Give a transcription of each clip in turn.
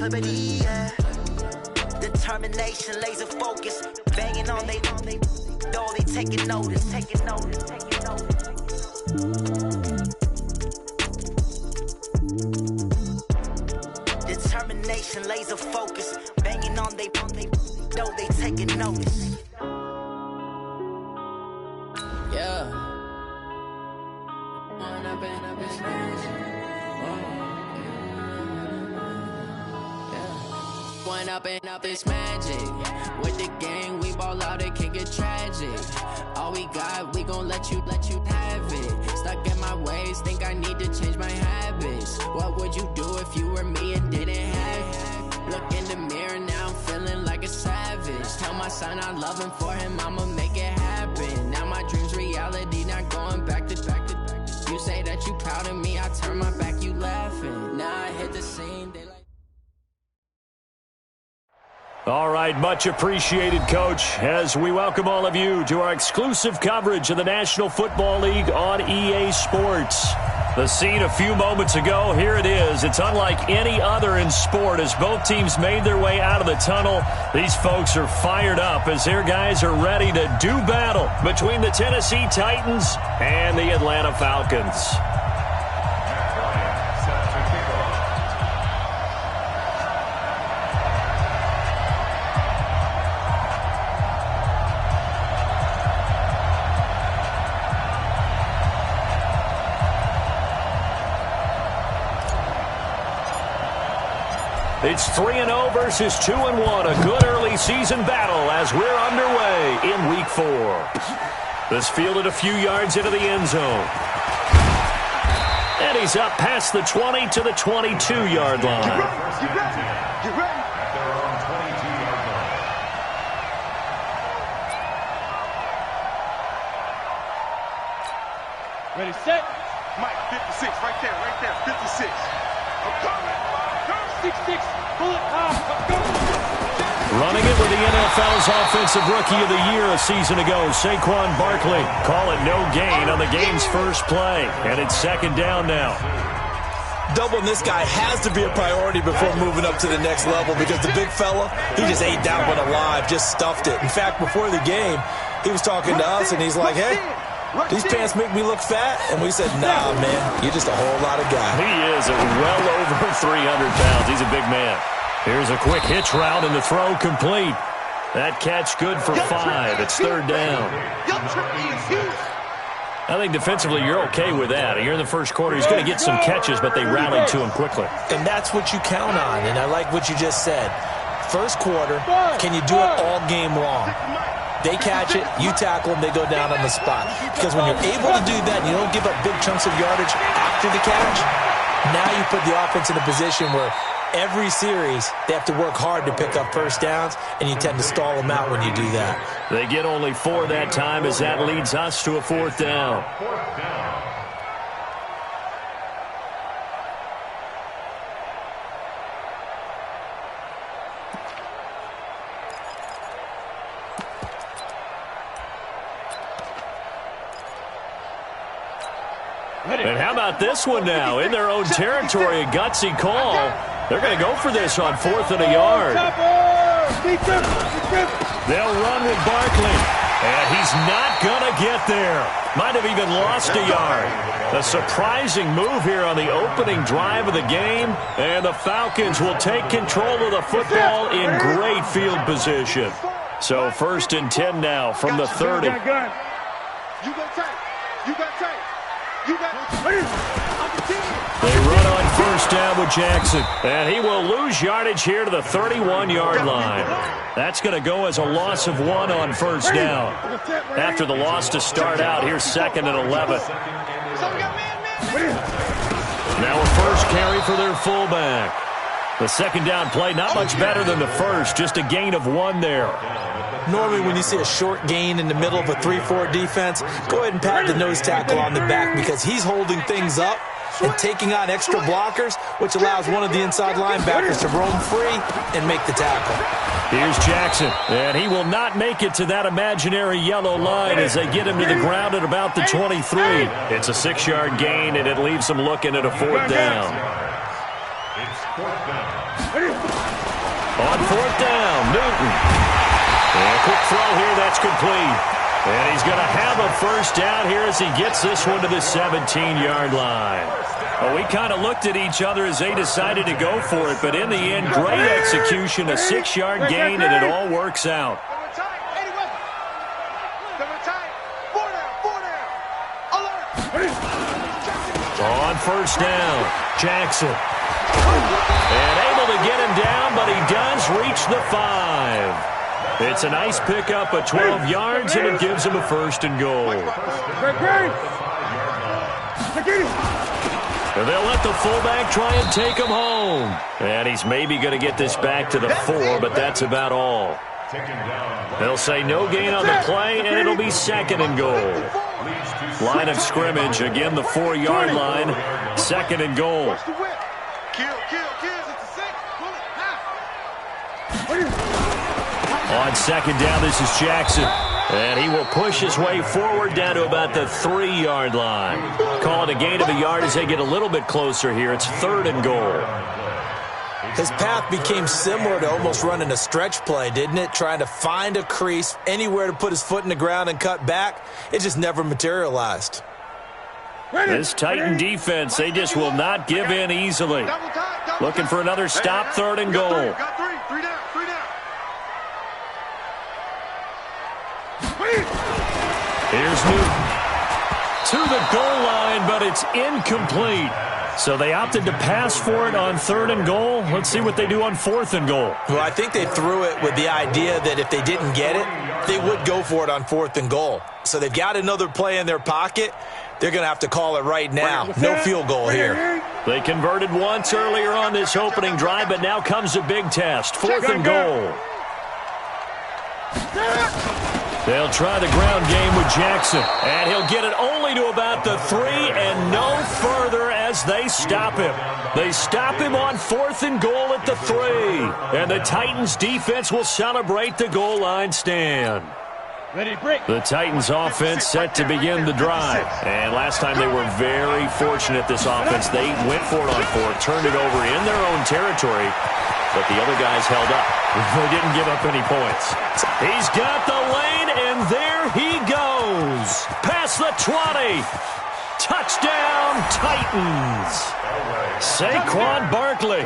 Yeah. Determination, laser focus, banging on they door, they taking notice. Determination, laser focus, banging on they door, they taking notice. Yeah. One up and up is magic. With the gang, we ball out, it can get tragic. All we got, we gon' let you have it. Stuck in my ways, think I need to change my habits. What would you do if you were me and didn't have it? Look in the mirror, now I'm feeling like a savage. Tell my son I love him, for him I'ma make it happen. Now my dream's reality, not going back to. You say that you proud of me, I turn my back, you laughing. Now I hit the scene, they like. All right, much appreciated, Coach, as we welcome all of you to our exclusive coverage of the National Football League on EA Sports. The scene a few moments ago, here it is. It's unlike any other in sport as both teams made their way out of the tunnel. These folks are fired up as their guys are ready to do battle between the Tennessee Titans and the Atlanta Falcons. It's 3-0 versus 2-1, a good early season battle as we're underway in Week 4. This fielded a few yards into the end zone. And he's up past the 20 to the 22-yard line. Get ready. At their own 22-yard line. Ready, set. Mike, 56, right there, 56. I'm coming. 6-6, bullet, go. Running it with the NFL's Offensive Rookie of the Year a season ago, Saquon Barkley. Call it no gain on the game's first play, and it's second down now. Doubling this guy has to be a priority before moving up to the next level because the big fella, he just ate that one alive, just stuffed it. In fact, before the game, he was talking to us, and he's like, hey, these pants make me look fat? And we said, nah, man, you're just a whole lot of guy. He is well over 300 pounds. He's a big man. Here's a quick hitch route, and the throw complete. That catch good for 5. It's third down. I think defensively you're okay with that. You're in the first quarter. He's going to get some catches, but they rallied to him quickly. And that's what you count on, and I like what you just said. First quarter, can you do it all game long? They catch it, you tackle them, they go down on the spot. Because when you're able to do that and you don't give up big chunks of yardage after the catch, now you put the offense in a position where every series they have to work hard to pick up first downs, and you tend to stall them out when you do that. They get only 4 that time as that leads us to a fourth down. And how about this one now? In their own territory, a gutsy call. They're going to go for this on 4th and a yard. They'll run with Barkley. And he's not going to get there. Might have even lost a yard. A surprising move here on the opening drive of the game. And the Falcons will take control of the football in great field position. So 1st and 10 now from the 30. You got tight. They run on first down with Jackson, and he will lose yardage here to the 31-yard line. That's going to go as a loss of 1 on first down. After the loss to start out, here's 2nd and 11. Now a first carry for their fullback. The second down play, not much better than the first, just a gain of 1 there. Normally when you see a short gain in the middle of a 3-4 defense, go ahead and pat the nose tackle on the back because he's holding things up and taking on extra blockers, which allows one of the inside linebackers to roam free and make the tackle. Here's Jackson, and he will not make it to that imaginary yellow line as they get him to the ground at about the 23. It's a 6-yard gain, and it leaves them looking at a 4th down. It's 4th down. On fourth down, Newton. And a quick throw here, that's complete. And he's going to have a first down here as he gets this one to the 17-yard line. Well, we kind of looked at each other as they decided to go for it, but in the end, great execution, a 6-yard gain, and it all works out. On first down, Jackson. And able to get him down, but he does reach the 5. It's a nice pickup of 12 yards, and it gives him a first and goal. And they'll let the fullback try and take him home. And he's maybe going to get this back to the 4, but that's about all. They'll say no gain on the play, and it'll be second and goal. Line of scrimmage, again the 4-yard line, second and goal. On second down, this is Jackson. And he will push his way forward down to about the 3-yard line. Call it a gain of a yard as they get a little bit closer here. It's third and goal. His path became similar to almost running a stretch play, didn't it? Trying to find a crease, anywhere to put his foot in the ground and cut back. It just never materialized. This Titan defense, they just will not give in easily. Looking for another stop, third and goal. Here's Newton to the goal line, but it's incomplete. So they opted to pass for it on third and goal. Let's see what they do on fourth and goal. Well, I think they threw it with the idea that if they didn't get it, they would go for it on fourth and goal. So they've got another play in their pocket. They're going to have to call it right now. No field goal here. They converted once earlier on this opening drive, but now comes a big test. Fourth and goal. They'll try the ground game with Jackson. And he'll get it only to about the 3 and no further as they stop him. They stop him on fourth and goal at the 3. And the Titans defense will celebrate the goal line stand. The Titans offense set to begin the drive. And last time they were very fortunate, this offense. They went for it on fourth, turned it over in their own territory, but the other guys held up. They didn't give up any points. He's got the lane, and there he goes. Past the 20. Touchdown, Titans. Saquon Barkley,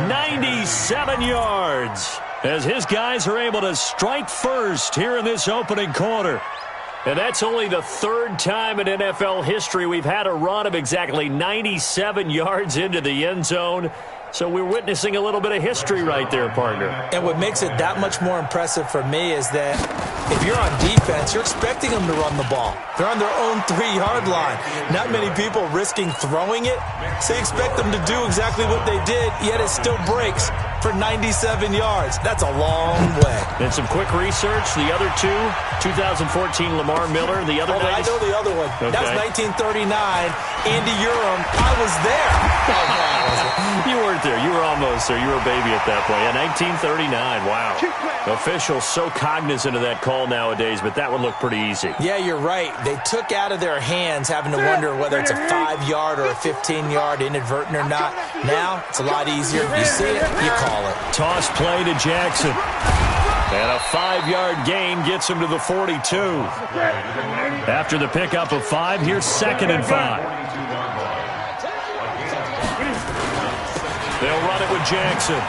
97 yards. As his guys are able to strike first here in this opening quarter. And that's only the third time in NFL history we've had a run of exactly 97 yards into the end zone. So we're witnessing a little bit of history right there, partner. And what makes it that much more impressive for me is that if you're on defense, you're expecting them to run the ball. They're on their own 3-yard line. Not many people risking throwing it. So you expect them to do exactly what they did, yet it still breaks for 97 yards. That's a long way. And some quick research. The other two, 2014 Lamar Miller. The other I know the other one. Okay. That was 1939. Andy Urim. I was there. You weren't there. You were almost there. You were a baby at that point. Yeah, 1939. Wow. Officials so cognizant of that call nowadays, but that one looked pretty easy. Yeah, you're right. They took out of their hands having to wonder whether it's a 5-yard or a 15-yard inadvertent or not. Now, it's a lot easier. You see it, you call it. Toss play to Jackson. And a 5-yard gain gets him to the 42. After the pickup of 5, here's second and 5. They'll run it with Jackson.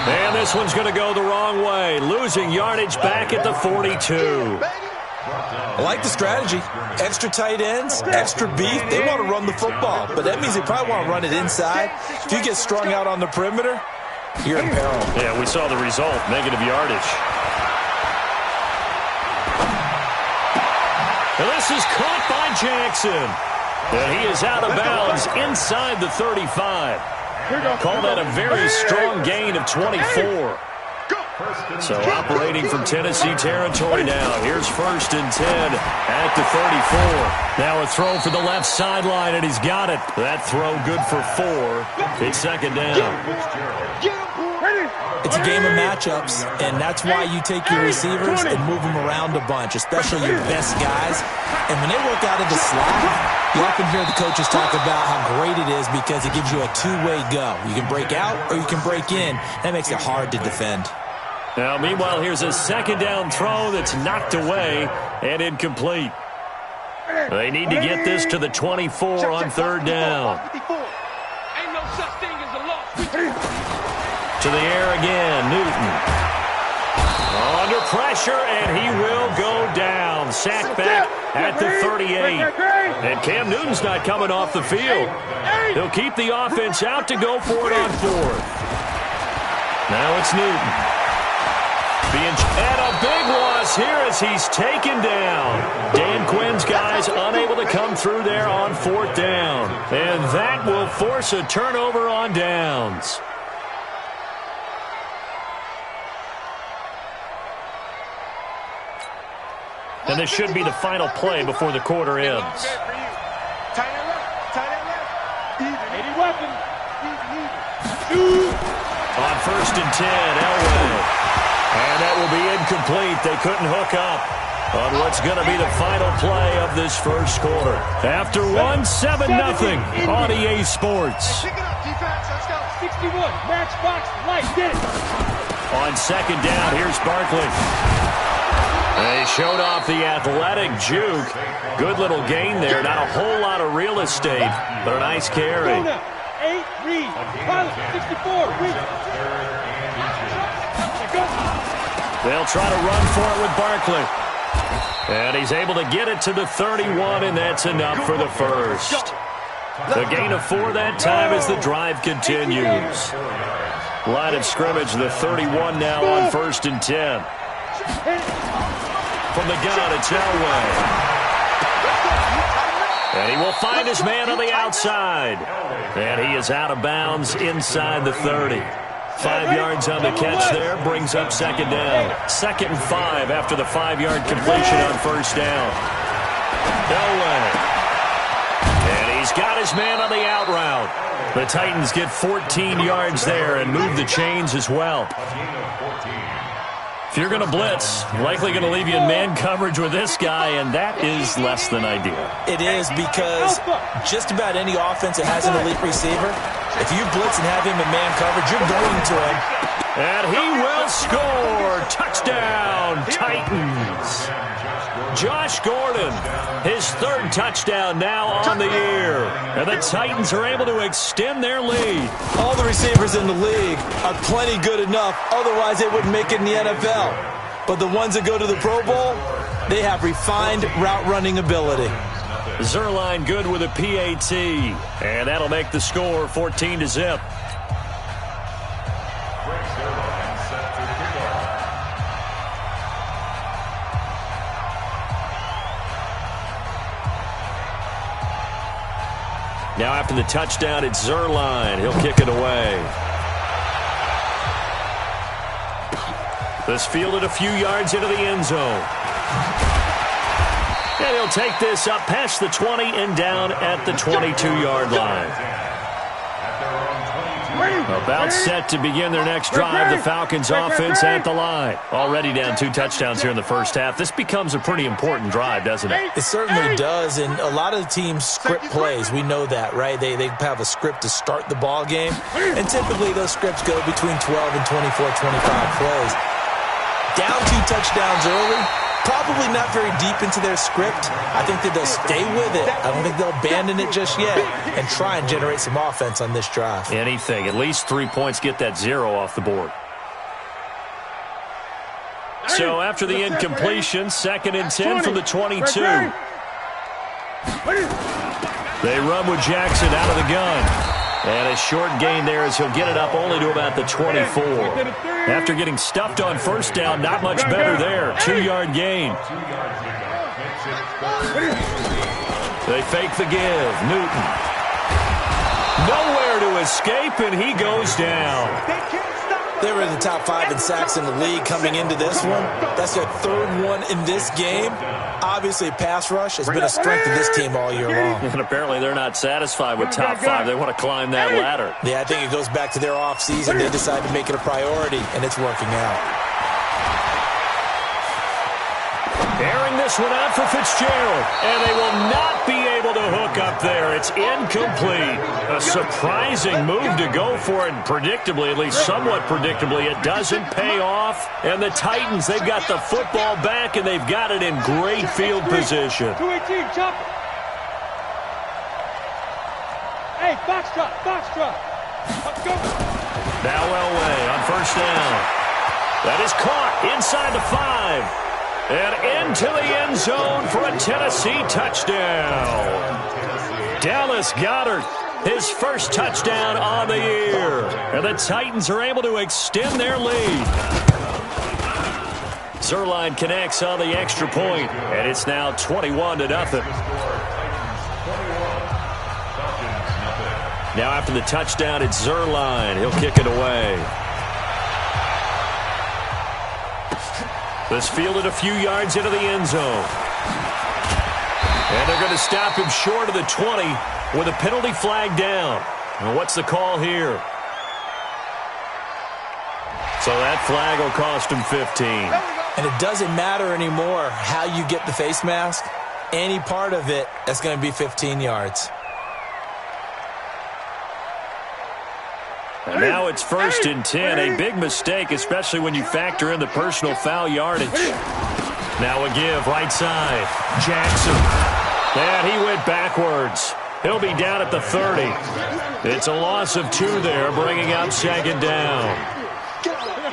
And this one's going to go the wrong way. Losing yardage back at the 42. I like the strategy. Extra tight ends, extra beef. They want to run the football, but that means they probably want to run it inside. If you get strung out on the perimeter, you're in peril. Yeah, we saw the result. Negative yardage. And this is caught by Jackson. And he is out of bounds inside the 35. Call that a very strong gain of 24. So operating from Tennessee territory now. Here's first and 10 at the 34. Now a throw for the left sideline, and he's got it. That throw good for 4. It's second down. It's a game of matchups, and that's why you take your receivers and move them around a bunch, especially your best guys. And when they work out of the slot, you often hear the coaches talk about how great it is because it gives you a two-way go. You can break out or you can break in. That makes it hard to defend. Now, meanwhile, here's a second down throw that's knocked away and incomplete. They need to get this to the 24 on third down. Ain't no such thing as a loss. To the air again, Newton. Under pressure, and he will go down. Sacked back at the 38. And Cam Newton's not coming off the field. He'll keep the offense out to go for it on fourth. Now it's Newton. And a big loss here as he's taken down. Dan Quinn's guys unable to come through there on fourth down. And that will force a turnover on downs. And this should be the final play before the quarter ends. On first and 10, Elway. And that will be incomplete. They couldn't hook up on what's going to be the final play of this first quarter. After one, 7-0 on EA Sports. 61, Matchbox, light, get it. On second down, here's Barkley. They showed off the athletic juke. Good little gain there. Not a whole lot of real estate, but a nice carry. 8, read. Pilot, 64, read. They'll try to run for it with Barkley. And he's able to get it to the 31, and that's enough for the first. The gain of 4 that time as the drive continues. Line of scrimmage, the 31 now on first and 10. From the gun, it's Elway. And he will find his man on the outside. And he is out of bounds inside the 30. 5 yards on the catch there, brings up second down. 2nd and 5 after the 5-yard completion on first down. Elway. And he's got his man on the out route. The Titans get 14 yards there and move the chains as well. If you're going to blitz, likely going to leave you in man coverage with this guy, and that is less than ideal. It is because just about any offense that has an elite receiver, if you blitz and have him in man coverage, you're going to him. And he will score. Touchdown, Titans. Josh Gordon, his 3rd touchdown now on the year. And the Titans are able to extend their lead. All the receivers in the league are plenty good enough. Otherwise, they wouldn't make it in the NFL. But the ones that go to the Pro Bowl, they have refined route running ability. Zerline good with a PAT. And that'll make the score 14-0. Now after the touchdown, it's Zerline. He'll kick it away. This fielded a few yards into the end zone. And he'll take this up past the 20 and down at the 22-yard line. About set to begin their next drive. The Falcons offense at the line. Already down 2 touchdowns here in the first half. This becomes a pretty important drive, doesn't it? It certainly does, and a lot of the teams script plays. We know that, right? They have a script to start the ball game, and typically those scripts go between 12 and 24, 25 plays. Down 2 touchdowns early, probably not very deep into their script. I think that they'll stay with it. I don't think they'll abandon it just yet and try and generate some offense on this drive. Anything. At least 3 points, get that 0 off the board. So after the incompletion, 2nd and 10 from the 22. They run with Jackson out of the gun. And a short gain there as he'll get it up only to about the 24. After getting stuffed on first down, not much better there. 2-yard gain. They fake the give. Newton. Nowhere to escape, and he goes down. They were in the top 5 in sacks in the league coming into this one. That's their 3rd one in this game. Obviously, pass rush has been a strength of this team all year long. And apparently they're not satisfied with top 5. They want to climb that ladder. Yeah, I think it goes back to their offseason. They decided to make it a priority, and it's working out. Airing this one out for Fitzgerald, and they will not be able to hook up there. It's incomplete. A surprising move to go for it, and predictably, at least somewhat predictably, it doesn't pay off. And the Titans, they've got the football back, and they've got it in great field position. 218, jump. Hey, box drop. Let's go. Now Elway on first down. That is caught inside the 5. And into the end zone for a Tennessee touchdown. Dallas Goedert, his first touchdown on the year. And the Titans are able to extend their lead. Zuerlein connects on the extra point, and it's now 21-0. Now after the touchdown, it's Zuerlein. He'll kick it away. This fielded a few yards into the end zone. And they're going to stop him short of the 20 with a penalty flag down. And what's the call here? So that flag will cost him 15. And it doesn't matter anymore how you get the face mask. Any part of it, that's going to be 15 yards. And now it's 1st and 10. A big mistake, especially when you factor in the personal foul yardage. Now a give, right side. Jackson. And he went backwards. He'll be down at the 30. It's a loss of 2 there, bringing up 2nd down.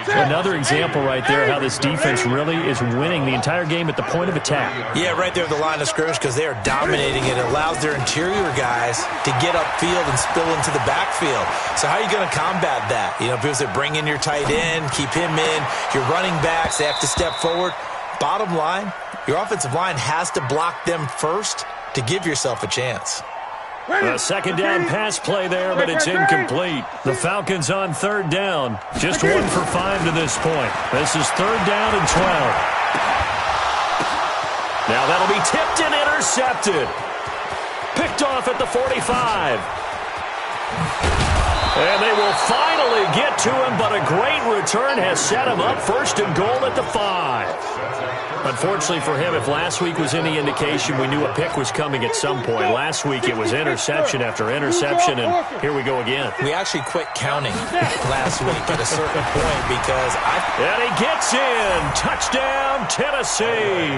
Another example right there how this defense really is winning the entire game at the point of attack. Yeah, right there at the line of scrimmage because they are dominating it. It allows their interior guys to get upfield and spill into the backfield. So how are you going to combat that? You know, people say bring in your tight end, keep him in. Your running backs, they have to step forward. Bottom line, your offensive line has to block them first to give yourself a chance. A 2nd down pass play there, but it's incomplete. The Falcons on 3rd down. Just 1 for 5 to this point. This is 3rd down and 12. Now that'll be tipped and intercepted. Picked off at the 45. And they will finally get to him, but a great return has set him up 1st and goal at the 5. Unfortunately for him, if last week was any indication, we knew a pick was coming at some point. Last week it was interception after interception, and here we go again. We actually quit counting last week at a certain point because And he gets in. Touchdown, Tennessee.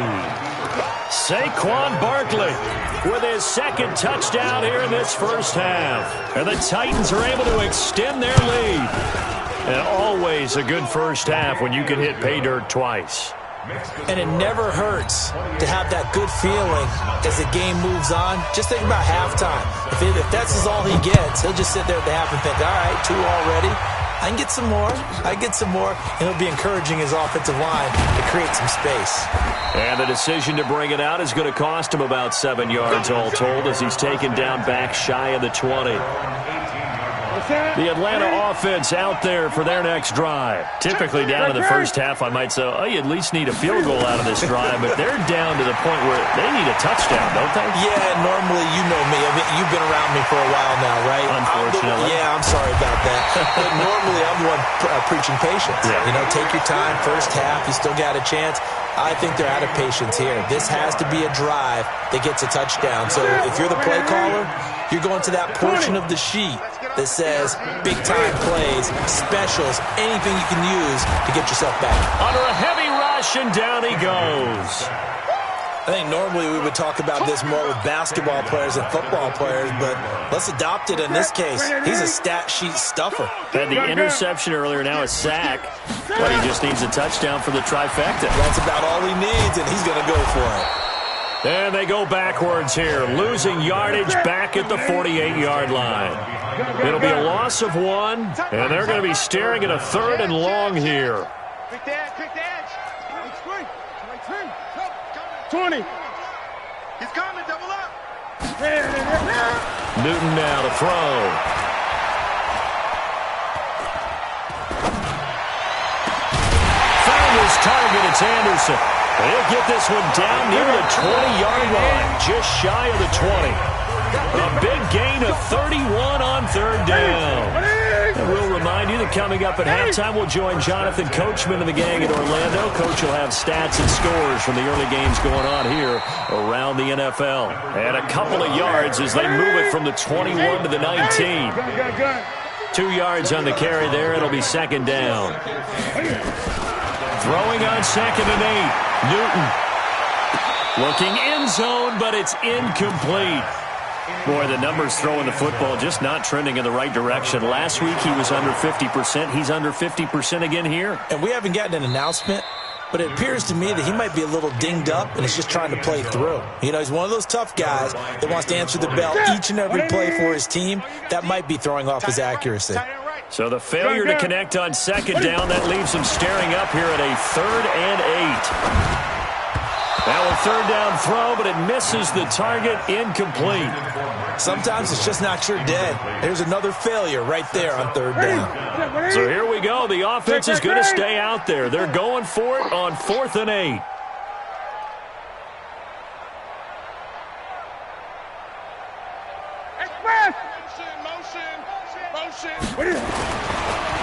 Saquon Barkley with his 2nd touchdown here in this first half. And the Titans are able to extend their lead. And always a good first half when you can hit pay dirt twice. And it never hurts to have that good feeling as the game moves on. Just think about halftime. If that's all he gets, he'll just sit there at the half and think, all right, 2 already. I can get some more. And he'll be encouraging his offensive line to create some space. And the decision to bring it out is going to cost him about 7 yards all told as he's taken down back shy of the 20. The Atlanta offense out there for their next drive. Typically down in the first half, I might say, oh, you at least need a field goal out of this drive, but they're down to the point where they need a touchdown, don't they? Yeah, normally, you know me. I mean, you've been around me for a while now, right? Unfortunately. I'm sorry about that. But normally, I'm the one preaching patience. Yeah. You know, take your time. First half, you still got a chance. I think they're out of patience here. This has to be a drive that gets a touchdown. So if you're the play caller, you're going to that portion of the sheet that says big-time plays, specials, anything you can use to get yourself back. Under a heavy rush, and down he goes. I think normally we would talk about this more with basketball players and football players, but let's adopt it in this case. He's a stat sheet stuffer. Had the interception earlier, now a sack, but he just needs a touchdown for the trifecta. That's about all he needs, and he's going to go for it. And they go backwards here, losing yardage back at the 48-yard line. It'll be a loss of 1, and they're going to be staring at a 3rd and long here. Quick dash, quick dash. 20. He's coming, double up. Newton now to throw. Found his target, it's Anderson. He'll get this one down near the 20-yard line, just shy of the 20. A big gain of 31 on third down. And we'll remind you that coming up at halftime, we'll join Jonathan Coachman and the gang at Orlando. Coach will have stats and scores from the early games going on here around the NFL. And a couple of yards as they move it from the 21 to the 19. 2 yards on the carry there. It'll be second down. Throwing on second and 8. Newton. Looking end zone, but it's incomplete. Boy, the numbers throwing the football just not trending in the right direction. Last week he was under 50%. He's under 50% again here. And we haven't gotten an announcement, but it appears to me that he might be a little dinged up and is just trying to play through. You know, he's one of those tough guys that wants to answer the bell each and every play for his team. That might be throwing off his accuracy. So the failure to connect on second down, that leaves him staring up here at a 3rd and 8. Now a third down throw, but it misses the target, incomplete. Sometimes it's just not your day. There's another failure right there on third down. So here we go. The offense is going to stay out there. They're going for it on 4th and 8.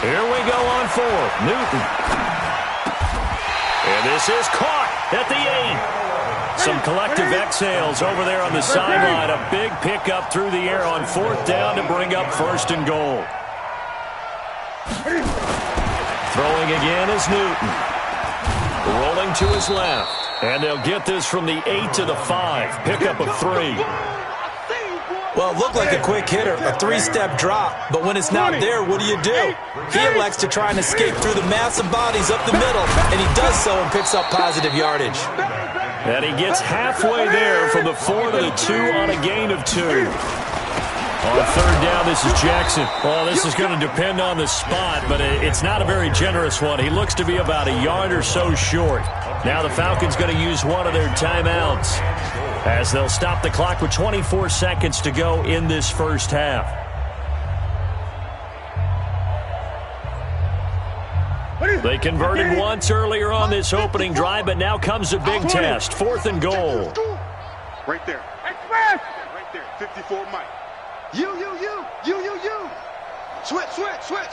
Here we go on 4th. Newton. And this is caught at the 8. Some collective exhales over there on the sideline. A big pickup through the air on 4th down to bring up 1st and goal. Throwing again is Newton. Rolling to his left. And they'll get this from the 8 to the 5. Pickup of 3. Well, it looked like a quick hitter, a 3-step drop, but when it's not there, what do? He elects to try and escape through the massive bodies up the middle, and he does so and picks up positive yardage. And he gets halfway there from the 4 to the 2 on a gain of 2. On third down, this is Jackson. Well, this is going to depend on the spot, but it's not a very generous one. He looks to be about a yard or so short. Now the Falcons going to use one of their timeouts as they'll stop the clock with 24 seconds to go in this first half. They converted once earlier on this opening drive, but now comes a big test. 4th and goal. Right there. Right there. 54 Mike. You. Switch.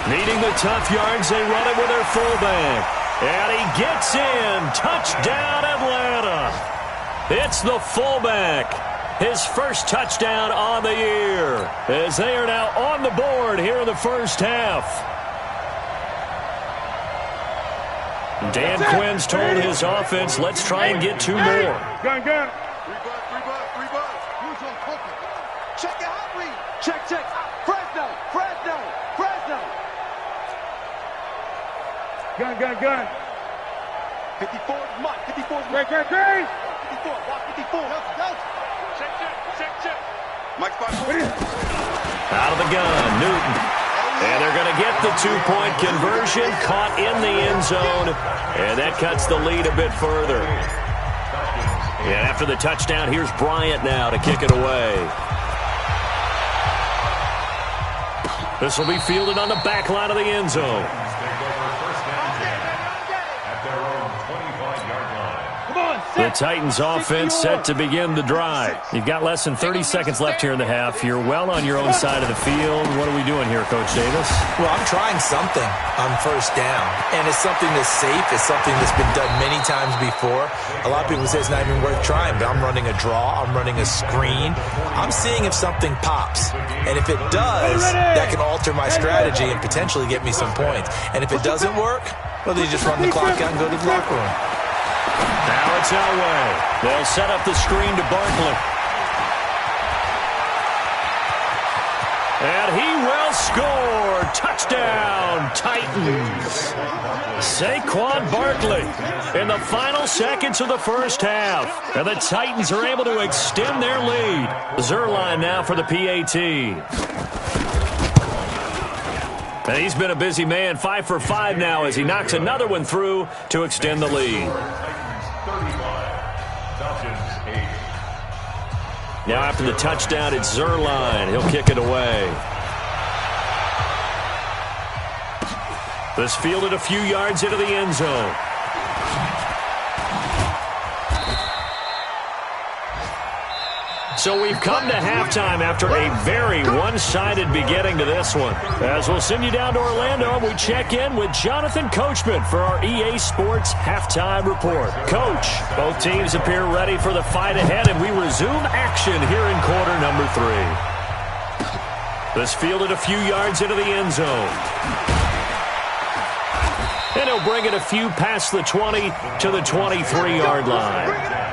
Needing the tough yards, they run it with their fullback. And he gets in. Touchdown, Atlanta. It's the fullback. His first touchdown on the year, as they are now on the board here in the first half. Dan Quinn's told his offense, let's try and get 2 more. Gun. 3 bud. Check the hot read. Check. Fresno. Gun. 54 Mike. 54 Mike. 54. Walk 54. Go. Check. Mike spot. Out of the gun, Newton. And they're going to get the 2-point conversion, caught in the end zone, and that cuts the lead a bit further. And after the touchdown, here's Bryant now to kick it away. This will be fielded on the back line of the end zone. The Titans offense set to begin the drive. You've got less than 30 seconds left here in the half. You're well on your own side of the field. What are we doing here, Coach Davis? Well, I'm trying something on first down, and it's something that's safe. It's something that's been done many times before. A lot of people say it's not even worth trying, but I'm running a draw. I'm running a screen. I'm seeing if something pops, and if it does, that can alter my strategy and potentially get me some points. And if it doesn't work, well, then you just run the clock out and go to the locker room. Now it's Elway. They'll set up the screen to Barkley. And he will score. Touchdown, Titans. Saquon Barkley in the final seconds of the first half. And the Titans are able to extend their lead. Zerline now for the PAT. And he's been a busy man, 5 for 5 now as he knocks another one through to extend the lead. Now after the touchdown, it's Zerline. He'll kick it away. This fielded a few yards into the end zone. So we've come to halftime after a very one-sided beginning to this one. As we'll send you down to Orlando, we check in with Jonathan Coachman for our EA Sports Halftime Report. Coach, both teams appear ready for the fight ahead, and we resume action here in quarter number 3. This fielded a few yards into the end zone. And he'll bring it a few past the 20 to the 23-yard line.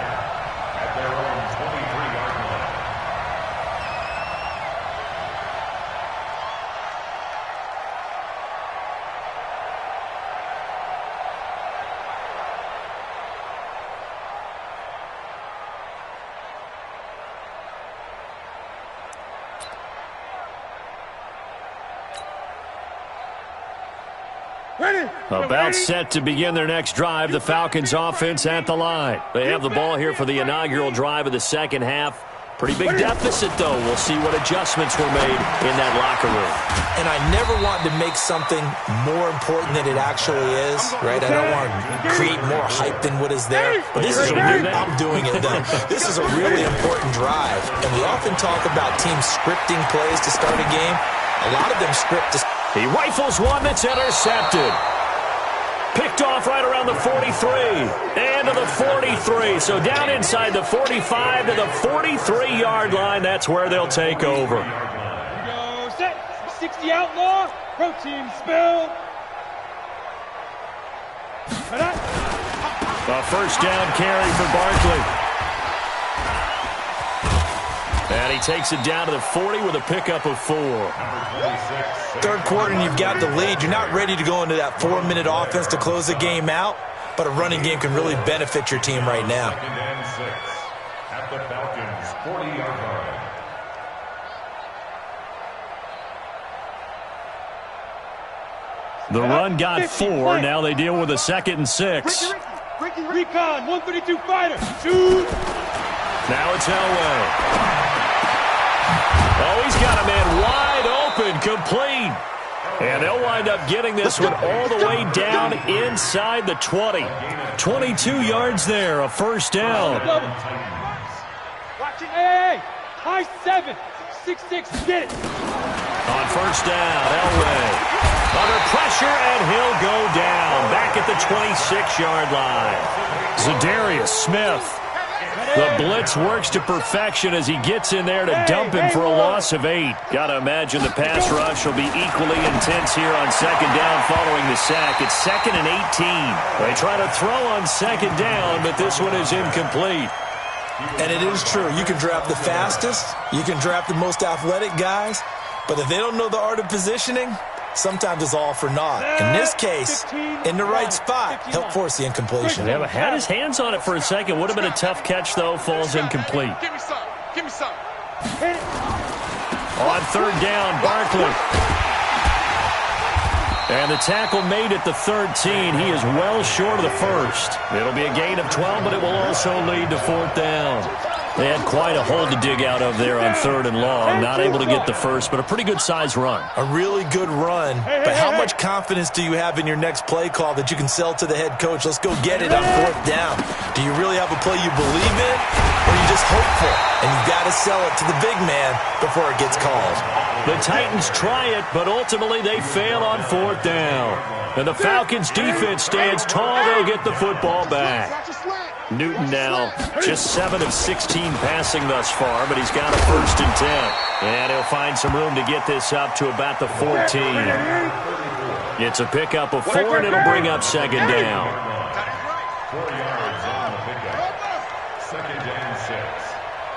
About set to begin their next drive, the Falcons offense at the line. They have the ball here for the inaugural drive of the second half. Pretty big deficit, though. We'll see what adjustments were made in that locker room. And I never want to make something more important than it actually is, right? I don't want to create more hype than what is there. But this is I'm doing it, though. This is a really important drive. And we often talk about teams scripting plays to start a game. A lot of them script to... He rifles one that's intercepted. Picked off right around the 43 and to the 43. So down inside the 45 to the 43-yard line. That's where they'll take over. Go set. 60 outlaw. Pro team spill. A first down carry for Barkley. And he takes it down to the 40 with a pickup of 4. Third quarter and you've got the lead. You're not ready to go into that 4-minute offense to close the game out, but a running game can really benefit your team right now. At the Falcons 40-yard line. The run got 4. Now they deal with a 2nd and 6. Recon, 132 fighter. Shoot. Now it's Elway. Oh, he's got a man wide open, complete. And they'll wind up getting this one all the way down inside the 20. 22 yards there, a first down. Watch it, hey, high 7, 6-6, get it. On first down, Elway. Under pressure, and he'll go down. Back at the 26-yard line. Zadarius Smith. The blitz works to perfection as he gets in there to dump him for a loss of 8. Got to imagine the pass rush will be equally intense here on second down following the sack. It's 2nd and 18. They try to throw on second down, but this one is incomplete. And it is true. You can draft the fastest. You can draft the most athletic guys. But if they don't know the art of positioning, sometimes it's all for naught. In this case, in the right spot, help force the incompletion. Yeah, had his hands on it for a second. Would have been a tough catch, though. Falls incomplete. Give me some. Give me some. On third down, Barkley. And the tackle made at the 13. He is well short of the first. It'll be a gain of 12, but it will also lead to 4th down. They had quite a hole to dig out of there on 3rd and long. Not able to get the first, but a pretty good-sized run. A really good run. But how much confidence do you have in your next play call that you can sell to the head coach? Let's go get it on 4th down. Do you really have a play you believe in, or are you just hopeful? And you've got to sell it to the big man before it gets called. The Titans try it, but ultimately they fail on 4th down. And the Falcons' defense stands tall. They'll get the football back. Newton now just 7 of 16 passing thus far, but he's got a 1st and 10. And he'll find some room to get this up to about the 14. It's a pickup of 4, and it'll bring up 2nd down. 4 yards on the pickup. 2nd and 6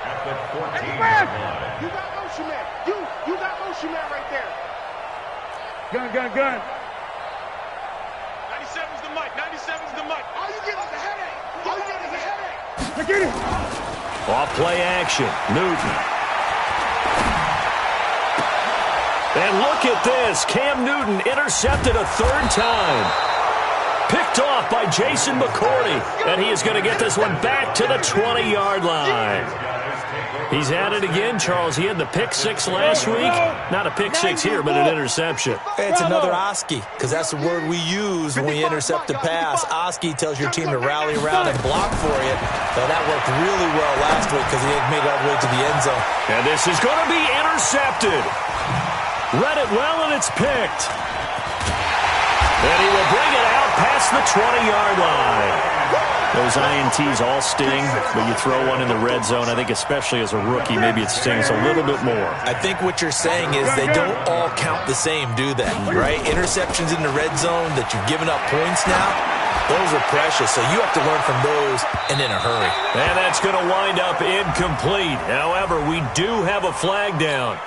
at the 14-yard line. You got motion man. You got motion man right there. Gun. 97's the mic. 97's the mic. All you get is a headache. All you get is a headache. I get it. Off play action, Newton. And look at this. Cam Newton intercepted a 3rd time. Picked off by Jason McCourty. And he is going to get this one back to the 20-yard line. He's at it again, Charles. He had the pick six last week. Not a pick six here, but an interception. It's another Oski, because that's the word we use when we intercept a pass. Oski tells your team to rally around and block for you. So that worked really well last week because he had made it all the way to the end zone. And this is going to be intercepted. Read it well, and it's picked. And he will bring it out past the 20-yard line. Those INTs all sting, but you throw one in the red zone, I think especially as a rookie, maybe it stings a little bit more. I think what you're saying is they don't all count the same, do they? Right? Interceptions in the red zone that you've given up points now, those are precious, so you have to learn from those and in a hurry. And that's going to wind up incomplete. However, we do have a flag down.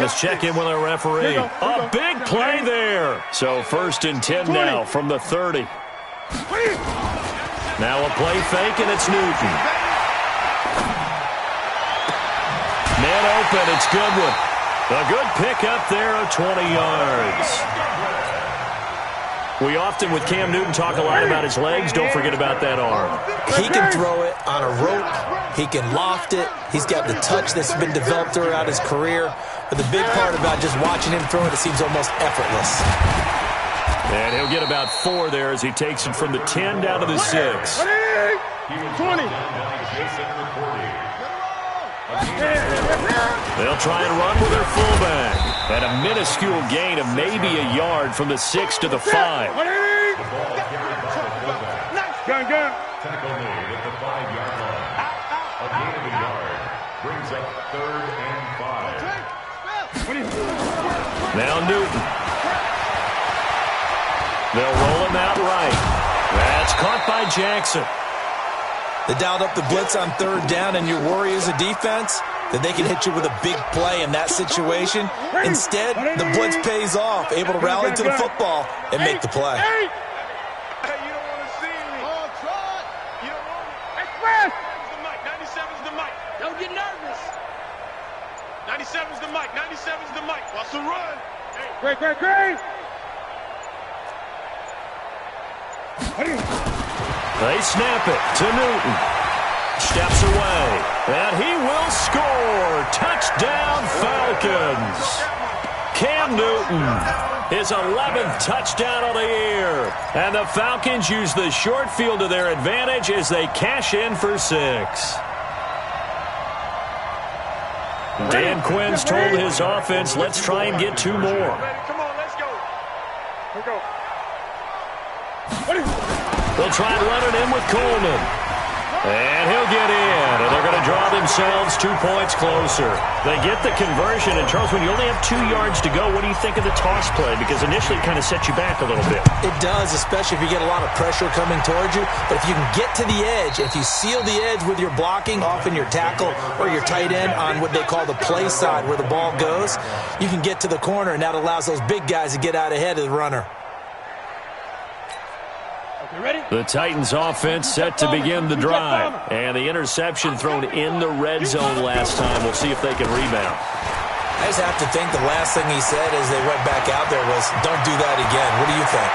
Let's check in with our referee. A big play there. So 1st and 10 now from the 30. Now a play fake, and it's Newton. Man open, it's Goodwin. A good pick up there of 20 yards. We often, with Cam Newton, talk a lot about his legs. Don't forget about that arm. He can throw it on a rope. He can loft it. He's got the touch that's been developed throughout his career. But the big part about just watching him throw it seems almost effortless. And he'll get about 4 there as he takes it from the 10 down to the 6. 20. They'll try and run with their fullback. At a minuscule gain of maybe a yard from the 6 to the 5. Gun. Tackle made at the 5-yard line. A gain of a yard brings up 3rd and 5. Now Newton. They'll roll him out right. That's caught by Jackson. They dialed up the blitz on 3rd down, and your worry as a defense that they can hit you with a big play in that situation. Instead, the blitz pays off, able to rally to the football and make the play. Hey, you don't want to see me. You don't want me. Express! 97's the mic. Don't get nervous. 97's the mic. 97's the mic. Watch the run. Great. They snap it to Newton. Steps away. And he will score. Touchdown, Falcons. Cam Newton, his 11th touchdown of the year. And the Falcons use the short field to their advantage as they cash in for 6. Dan Quinn's told his offense, let's try and get 2 more. Come on, let's go. Let's go. They'll try and run it in with Coleman. And he'll get in. And they're going to draw themselves 2 points closer. They get the conversion. And, Charles, when you only have 2 yards to go, what do you think of the toss play? Because initially it kind of sets you back a little bit. It does, especially if you get a lot of pressure coming towards you. But if you can get to the edge, if you seal the edge with your blocking, often your tackle or your tight end on what they call the play side where the ball goes, you can get to the corner, and that allows those big guys to get out ahead of the runner. The Titans offense set to begin the drive. And the interception thrown in the red zone last time. We'll see if they can rebound. I just have to think the last thing he said as they went back out there was, don't do that again. What do you think?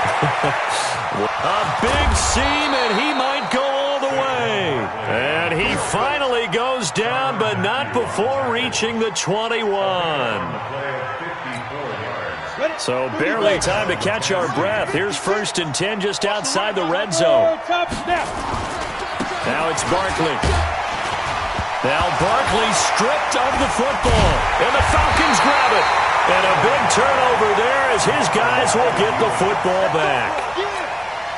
A big seam, and he might go all the way. And he finally goes down, but not before reaching the 21. So barely time to catch our breath. Here's 1st and 10 just outside the red zone. Now it's Barkley. Now Barkley stripped of the football. And the Falcons grab it. And a big turnover there as his guys will get the football back.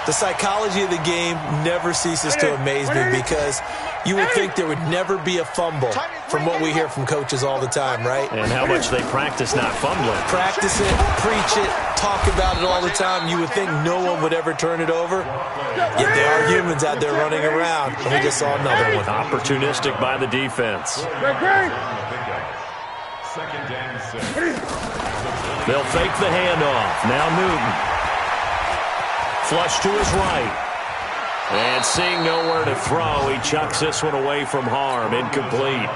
The psychology of the game never ceases to amaze me because you would think there would never be a fumble from what we hear from coaches all the time, right? And how much they practice not fumbling. Practice it, preach it, talk about it all the time. You would think no one would ever turn it over. Yet there are humans out there running around. And we just saw another one. Opportunistic by the defense. They'll fake the handoff. Now Newton. Flush to his right. And seeing nowhere to throw, he chucks this one away from harm. Incomplete.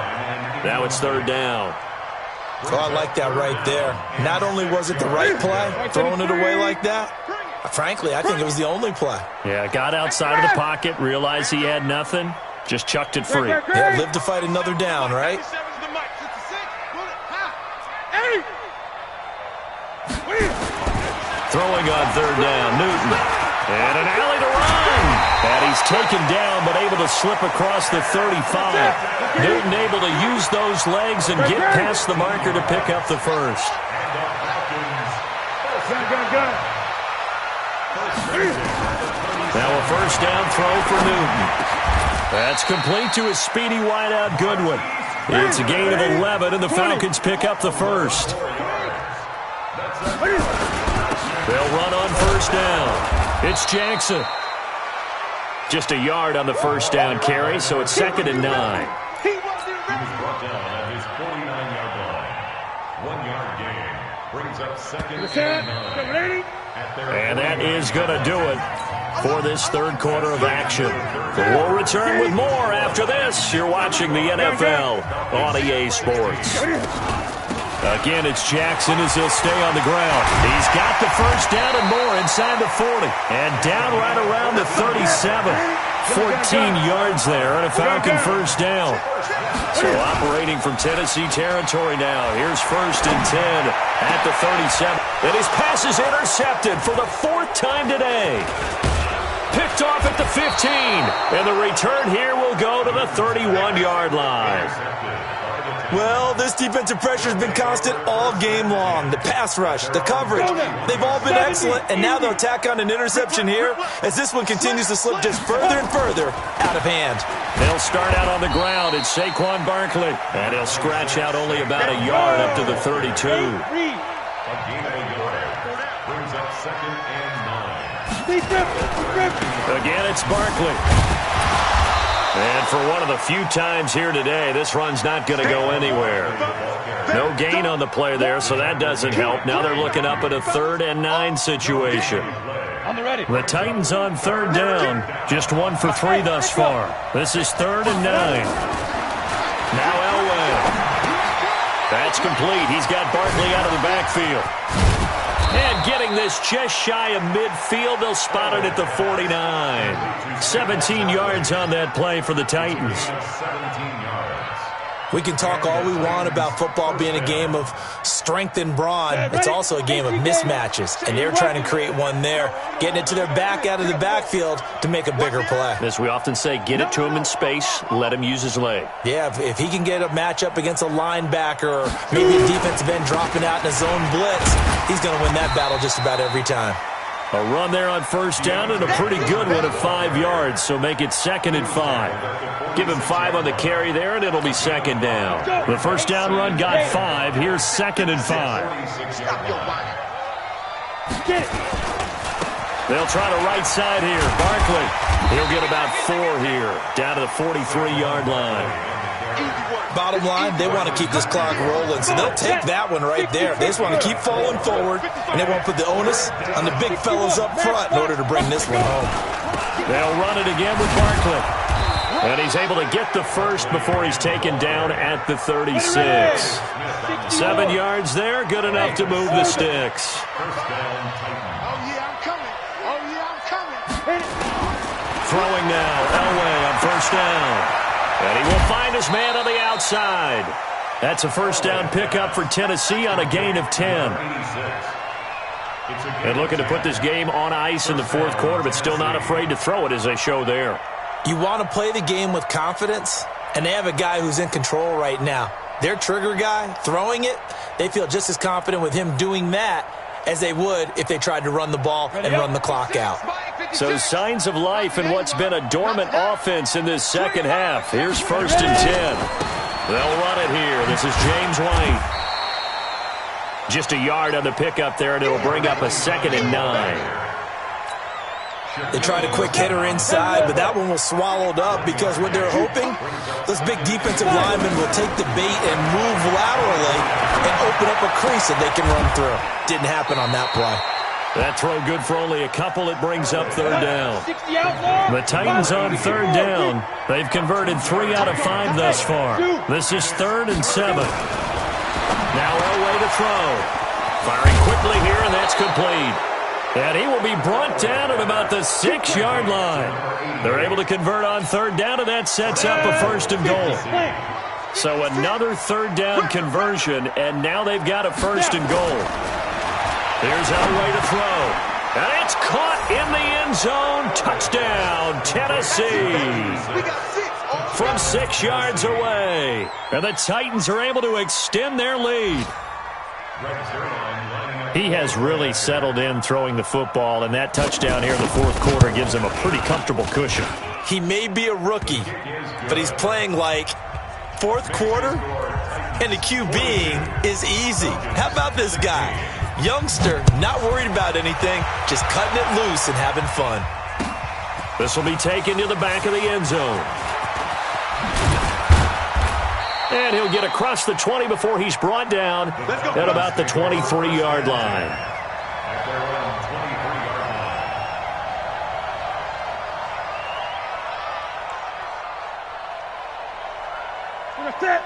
Now it's 3rd down. Oh, I like that right there. Not only was it the right play, throwing it away like that, frankly, I think it was the only play. Yeah, got outside of the pocket, realized he had nothing, just chucked it free. Yeah, live to fight another down, right? Throwing on third down, Newton. And an alley to run. And he's taken down, but able to slip across the 35. Newton able to use those legs and get past the marker to pick up the first. Now a first down throw for Newton. That's complete to his speedy wideout Goodwin. It's a gain of 11, and the Falcons pick up the first. They'll run on first down. It's Jackson. Just a yard on the first down carry, so it's 2nd and 9. He was brought down at his 49-yard line. 1-yard gain brings up 2nd and 9. And that is going to do it for this third quarter of action. We'll return with more after this. You're watching the NFL on EA Sports. Again, it's Jackson as he'll stay on the ground. He's got the first down and more inside the 40. And down right around the 37. 14 yards there and a Falcon first down. So operating from Tennessee territory now. Here's 1st and 10 at the 37. And his pass is intercepted for the 4th time today. Picked off at the 15. And the return here will go to the 31-yard line. Well, this defensive pressure has been constant all game long. The pass rush, the coverage, they've all been excellent, and now they'll tack on an interception here as this one continues to slip just further and further out of hand. They'll start out on the ground. It's Saquon Barkley, and he'll scratch out only about a yard up to the 32. A gain of a yard brings up 2nd and 9. Again, it's Barkley. And for one of the few times here today, this run's not going to go anywhere. No gain on the play there, so that doesn't help. Now they're looking up at a 3rd and 9 situation. The Titans on 3rd down, just 1 for 3 thus far. This is 3rd and 9. Now Elway. That's complete. He's got Barkley out of the backfield. And getting this just shy of midfield, they'll spot it at the 49. 17 yards on that play for the Titans. 17 yards. We can talk all we want about football being a game of strength and brawn. It's also a game of mismatches, and they're trying to create one there, getting it to their back out of the backfield to make a bigger play. As we often say, get it to him in space, let him use his leg. Yeah, if he can get a matchup against a linebacker or maybe a defensive end dropping out in a zone blitz, he's going to win that battle just about every time. A run there on first down and a pretty good one of 5 yards, so make it 2nd and 5. Give him 5 on the carry there, and it'll be 2nd down. The first down run got 5. Here's 2nd and 5. They'll try the right side here. Barkley, he'll get about 4 here, down to the 43-yard line. Bottom line, they want to keep this clock rolling, so they'll take that one right there. They just want to keep falling forward, and they won't put the onus on the big fellas up front in order to bring this one home. They'll run it again with Barkley. And he's able to get the first before he's taken down at the 36. 7 yards there, good enough to move the sticks. Throwing now, Elway on first down. And he will find his man on the outside. That's a first down pickup for Tennessee on a gain of 10. And looking to put this game on ice in the 4th quarter, but still not afraid to throw it as they show there. You want to play the game with confidence, and they have a guy who's in control right now. Their trigger guy, throwing it, they feel just as confident with him doing that as they would if they tried to run the ball and run the clock out. So signs of life in what's been a dormant offense in this second half. Here's 1st and 10. They'll run it here. This is James White. Just a yard on the pickup there, and it'll bring up a 2nd and 9. They tried a quick hitter inside, but that one was swallowed up because what they're hoping, those big defensive linemen will take the bait and move laterally and open up a crease that they can run through. Didn't happen on that play. That throw good for only a couple. It brings up 3rd down. The Titans on 3rd down. They've converted 3 out of 5 thus far. This is 3rd and 7. Now Elway to throw. Firing quickly here, and that's complete. And he will be brought down at about the 6-yard line. They're able to convert on 3rd down, and that sets up a 1st and goal. So another 3rd down conversion, and now they've got a 1st and goal. Here's Elway to throw. And it's caught in the end zone. Touchdown, Tennessee. From 6 yards away. And the Titans are able to extend their lead. He has really settled in throwing the football, and that touchdown here in the fourth quarter gives him a pretty comfortable cushion. He may be a rookie, but he's playing like fourth quarter, and the QBing is easy. How about this guy? Youngster, not worried about anything, just cutting it loose and having fun. This will be taken to the back of the end zone. And he'll get across the 20 before he's brought down at about the 23-yard line.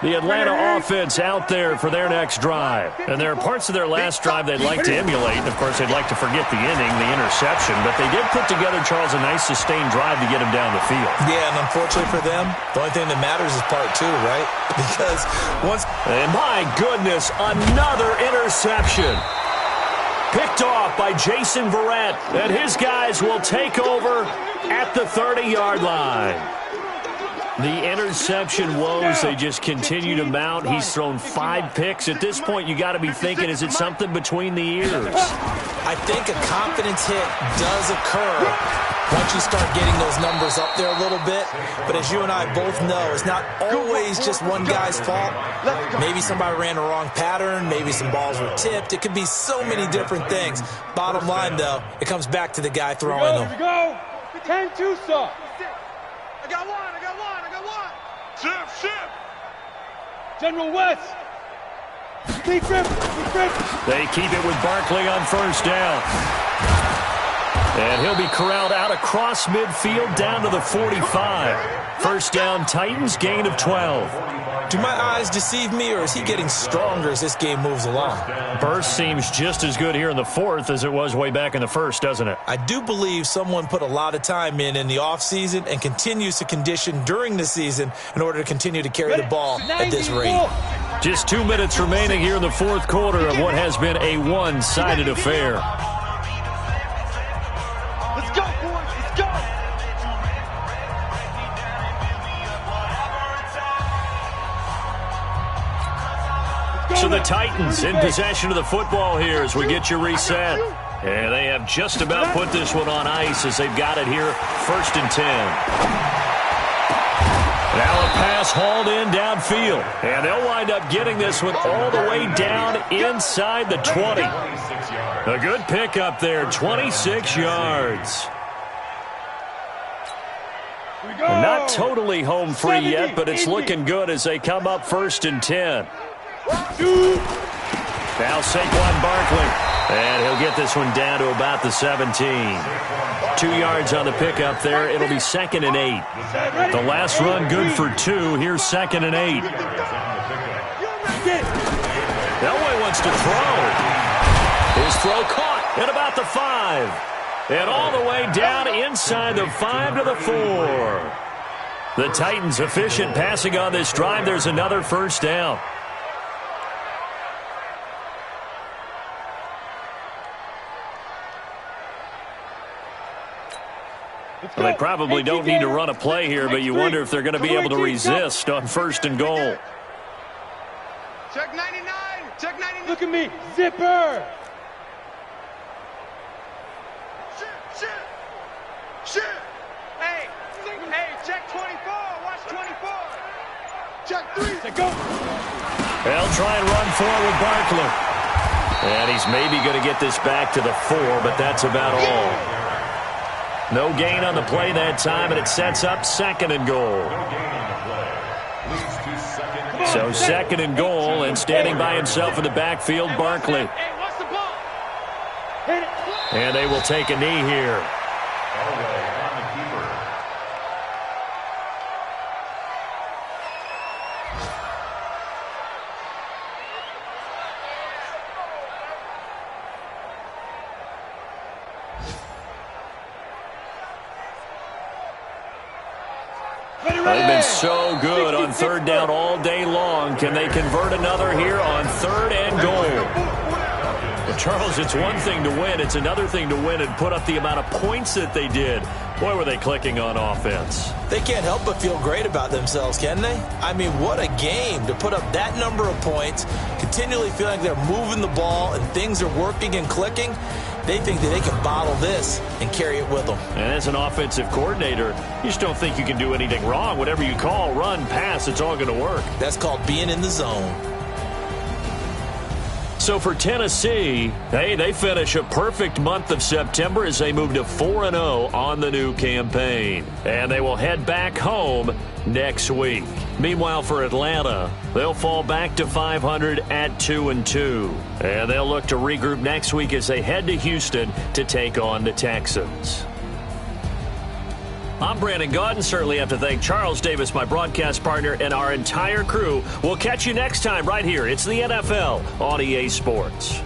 The Atlanta offense out there for their next drive. And there are parts of their last drive they'd like to emulate. Of course, they'd like to forget the inning, the interception. But they did put together, Charles, a nice sustained drive to get him down the field. Yeah, and unfortunately for them, the only thing that matters is part two, right? Because once... And my goodness, another interception. Picked off by Jason Verrett. And his guys will take over at the 30-yard line. The interception woes, they just continue to mount. He's thrown 5 picks. At this point, you got to be thinking, is it something between the ears? I think a confidence hit does occur once you start getting those numbers up there a little bit. But as you and I both know, it's not always just one guy's fault. Maybe somebody ran the wrong pattern. Maybe some balls were tipped. It could be so many different things. Bottom line, though, it comes back to the guy throwing them. Here we go. 10-2, sir. I got one. Shift. General West. Deep grip. They keep it with Barkley on first down. And he'll be corralled out across midfield down to the 45. First down, Titans, gain of 12. Do my eyes deceive me, or is he getting stronger as this game moves along? Burst seems just as good here in the fourth as it was way back in the first, doesn't it? I do believe someone put a lot of time in the offseason and continues to condition during the season in order to continue to carry the ball at this rate. Just 2 minutes remaining here in the fourth quarter of what has been a one-sided affair. Let's go, boys. Let's go. So the Titans in possession of the football here as we get you reset. And they have just about put this one on ice as they've got it here, 1st and 10. Now a pass hauled in downfield. And they'll wind up getting this one all the way down inside the 20. A good pickup there, 26 yards. Not totally home free yet, but it's looking good as they come up 1st and 10. Now Saquon Barkley. And he'll get this one down to about the 17. 2 yards on the pickup there. It'll be 2nd and 8. The last run good for 2. Here's 2nd and 8. Elway wants to throw. His throw caught at about the 5. And all the way down inside the 5 to the 4. The Titans efficient passing on this drive. There's another first down. Well, they probably don't need to run a play here, but you wonder if they're going to be able to resist on 1st and goal. Check 99. Check 99. Look at me. Zipper. Shit. Hey, check 24. Watch 24. Check 3. Let's go. They'll try and run forward with Barkley. And he's maybe going to get this back to the 4, but that's about all. No gain on the play that time, and it sets up 2nd and goal. So 2nd and goal, and standing by himself in the backfield, Barkley. And they will take a knee here. They've been so good on 3rd down all day long. Can they convert another here on 3rd and goal? Well, Charles, it's one thing to win. It's another thing to win and put up the amount of points that they did. Boy, were they clicking on offense. They can't help but feel great about themselves, can they? I mean, what a game to put up that number of points, continually feeling like they're moving the ball and things are working and clicking. They think that they can bottle this and carry it with them. And as an offensive coordinator, you just don't think you can do anything wrong. Whatever you call, run, pass, it's all going to work. That's called being in the zone. So for Tennessee, hey, they finish a perfect month of September as they move to 4-0 on the new campaign. And they will head back home next week. Meanwhile, for Atlanta, they'll fall back to 500 at 2-2. And they'll look to regroup next week as they head to Houston to take on the Texans. I'm Brandon Gaudin. Certainly have to thank Charles Davis, my broadcast partner, and our entire crew. We'll catch you next time right here. It's the NFL on EA Sports.